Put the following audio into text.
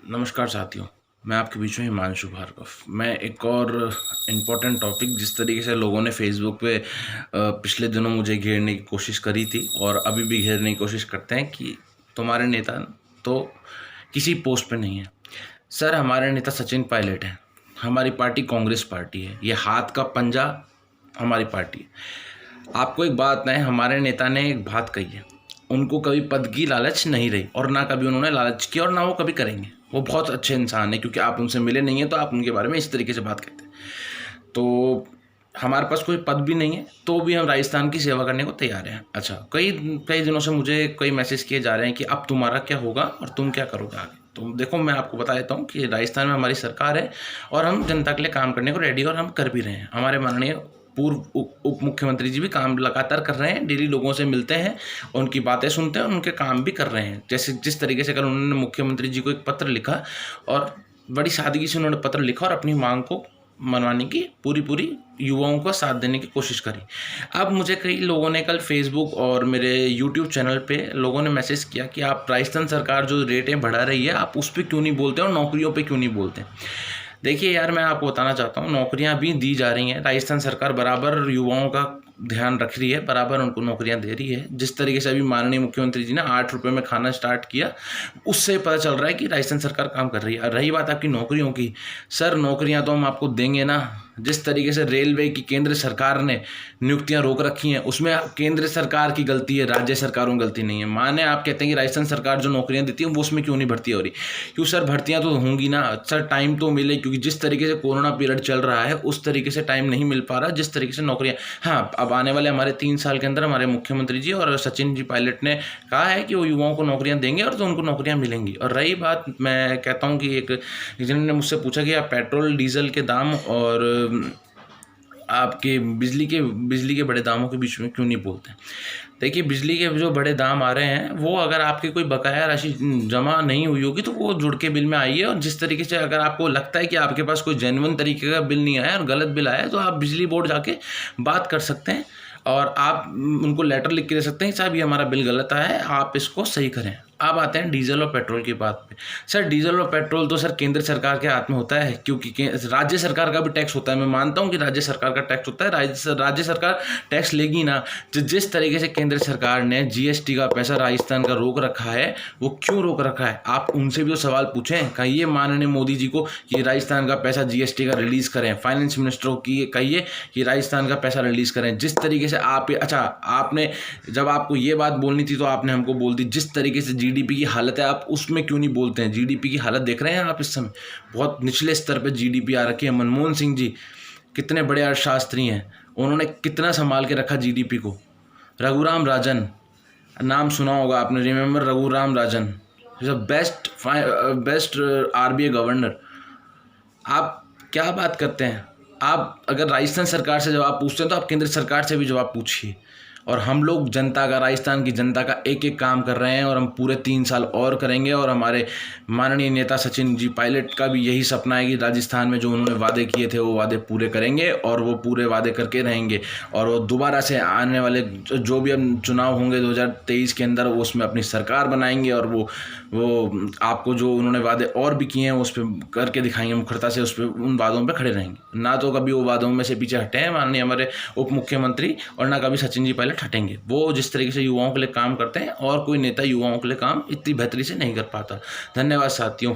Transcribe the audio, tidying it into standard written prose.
नमस्कार साथियों, मैं आपके बीच में हिमांशु भार्गव। मैं एक और इम्पोर्टेंट टॉपिक, जिस तरीके से लोगों ने फेसबुक पे पिछले दिनों मुझे घेरने की कोशिश करी थी और अभी भी घेरने की कोशिश करते हैं कि तुम्हारे नेता तो किसी पोस्ट पे नहीं है। सर, हमारे नेता सचिन पायलट हैं। हमारी पार्टी कांग्रेस पार्टी है। ये हाथ का पंजा हमारी पार्टी है। आपको एक बात है, हमारे नेता ने एक बात कही है, उनको कभी पद की लालच नहीं रही और ना कभी उन्होंने लालच की और ना वो कभी करेंगे। वो बहुत अच्छे इंसान है, क्योंकि आप उनसे मिले नहीं हैं तो आप उनके बारे में इस तरीके से बात करते हैं। तो हमारे पास कोई पद भी नहीं है तो भी हम राजस्थान की सेवा करने को तैयार हैं। अच्छा, कई कई दिनों से मुझे कई मैसेज किए जा रहे हैं कि अब तुम्हारा क्या होगा और तुम क्या करोगे आगे। तो देखो, मैं आपको बता देता हूँ कि राजस्थान में हमारी सरकार है और हम जनता के लिए काम करने को रेडी और हम कर भी रहे हैं। हमारे माननीय पूर्व उप मुख्यमंत्री जी भी काम लगातार कर रहे हैं, डेली लोगों से मिलते हैं, उनकी बातें सुनते हैं, उनके काम भी कर रहे हैं। जैसे जिस तरीके से कल उन्होंने मुख्यमंत्री जी को एक पत्र लिखा और बड़ी सादगी से उन्होंने पत्र लिखा और अपनी मांग को मनवाने की पूरी युवाओं को साथ देने की कोशिश करी। अब मुझे कई लोगों ने कल फेसबुक और मेरे यूट्यूब चैनल पे लोगों ने मैसेज किया कि आप राजस्थान सरकार जो रेटें बढ़ा रही है, आप उस पर क्यों नहीं बोलते और नौकरियों पे क्यों नहीं बोलते। देखिए यार, मैं आपको बताना चाहता हूँ, नौकरियां भी दी जा रही हैं। राजस्थान सरकार बराबर युवाओं का ध्यान रख रही है, बराबर उनको नौकरियां दे रही है। जिस तरीके से अभी माननीय मुख्यमंत्री जी ने 8 रुपये में खाना स्टार्ट किया, उससे पता चल रहा है कि राजस्थान सरकार काम कर रही है। रही बात आपकी नौकरियों की, सर नौकरियां तो हम आपको देंगे ना। जिस तरीके से रेलवे की केंद्र सरकार ने नियुक्तियां रोक रखी हैं, उसमें केंद्र सरकार की गलती है, राज्य सरकारों की गलती नहीं है। माने आप कहते हैं कि राजस्थान सरकार जो नौकरियां देती है वो उसमें क्यों नहीं भर्ती हो रही। क्यों सर, भर्तियां तो होंगी ना सर, टाइम तो मिले, क्योंकि जिस तरीके से कोरोना पीरियड चल रहा है उस तरीके से टाइम नहीं मिल पा रहा जिस तरीके से नौकरियां। हाँ, अब आने वाले हमारे 3 साल के अंदर हमारे मुख्यमंत्री जी और सचिन जी पायलट ने कहा है कि वो युवाओं को नौकरियां देंगे और तो उनको नौकरियां मिलेंगी। और रही बात, मैं कहता हूँ कि एक जिन्होंने मुझसे पूछा कि आप पेट्रोल डीजल के दाम और आपके बिजली के बड़े दामों के बीच में क्यों नहीं बोलते हैं। देखिए, बिजली के जो बड़े दाम आ रहे हैं, वो अगर आपकी कोई बकाया राशि जमा नहीं हुई होगी तो वो जुड़ के बिल में आई है। और जिस तरीके से अगर आपको लगता है कि आपके पास कोई जेन्युइन तरीके का बिल नहीं आया और गलत बिल आया है, तो आप बिजली बोर्ड जाके बात कर सकते हैं और आप उनको लेटर लिख के दे सकते हैं, साहब ये हमारा बिल गलत आया है, आप इसको सही करें। अब आते हैं डीजल और पेट्रोल की बात पे। सर, डीजल और पेट्रोल तो सर केंद्र सरकार के हाथ में होता है, क्योंकि राज्य सरकार का भी टैक्स होता है। मैं मानता हूं कि राज्य सरकार का टैक्स होता है, राज्य सरकार टैक्स लेगी ना। जिस तरीके से केंद्र सरकार ने जीएसटी का पैसा राजस्थान का रोक रखा है, वो क्यों रोक रखा है, आप उनसे भी तो सवाल पूछें। कहिए माननीय मोदी जी को कि राजस्थान का पैसा जीएसटी का रिलीज करें। फाइनेंस मिनिस्टर की कहिए कि राजस्थान का पैसा रिलीज करें। जिस तरीके से आप, अच्छा, आपने जब आपको ये बात बोलनी थी तो आपने हमको बोल दी। जिस तरीके से जीडीपी की हालत है, आप उसमें क्यों नहीं बोलते हैं। जीडीपी की हालत देख रहे हैं आप, इस समय बहुत निचले स्तर पे जीडीपी आ रखी है। मनमोहन सिंह जी कितने बड़े अर्थशास्त्री हैं, उन्होंने कितना संभाल के रखा जीडीपी को। रघुराम राजन, नाम सुना होगा आपने, remember Raghuram Rajan, best RBI governor. आप क्या बात करते हैं। आप अगर राजस्थान सरकार से जवाब पूछते हैं तो आप केंद्र सरकार से भी जवाब पूछिए। और हम लोग जनता का, राजस्थान की जनता का एक एक काम कर रहे हैं और हम पूरे 3 साल और करेंगे। और हमारे माननीय नेता सचिन जी पायलट का भी यही सपना है कि राजस्थान में जो उन्होंने वादे किए थे वो वादे पूरे करेंगे और वो पूरे वादे करके रहेंगे। और वो दोबारा से आने वाले जो भी हम चुनाव होंगे 2023 के अंदर, वो उसमें अपनी सरकार बनाएंगे और वो आपको जो उन्होंने वादे और भी किए हैं उस पर करके दिखाएंगे, मुखरता से उस पर, उन वादों पर खड़े रहेंगे। ना तो कभी वो वादों में से पीछे हटे हैं माननीय हमारे उप मुख्यमंत्री, और ना कभी सचिन जी पायलट हटेंगे। वो जिस तरीके से युवाओं के लिए काम करते हैं और कोई नेता युवाओं के लिए काम इतनी बेहतरी से नहीं कर पाता। धन्यवाद साथियों।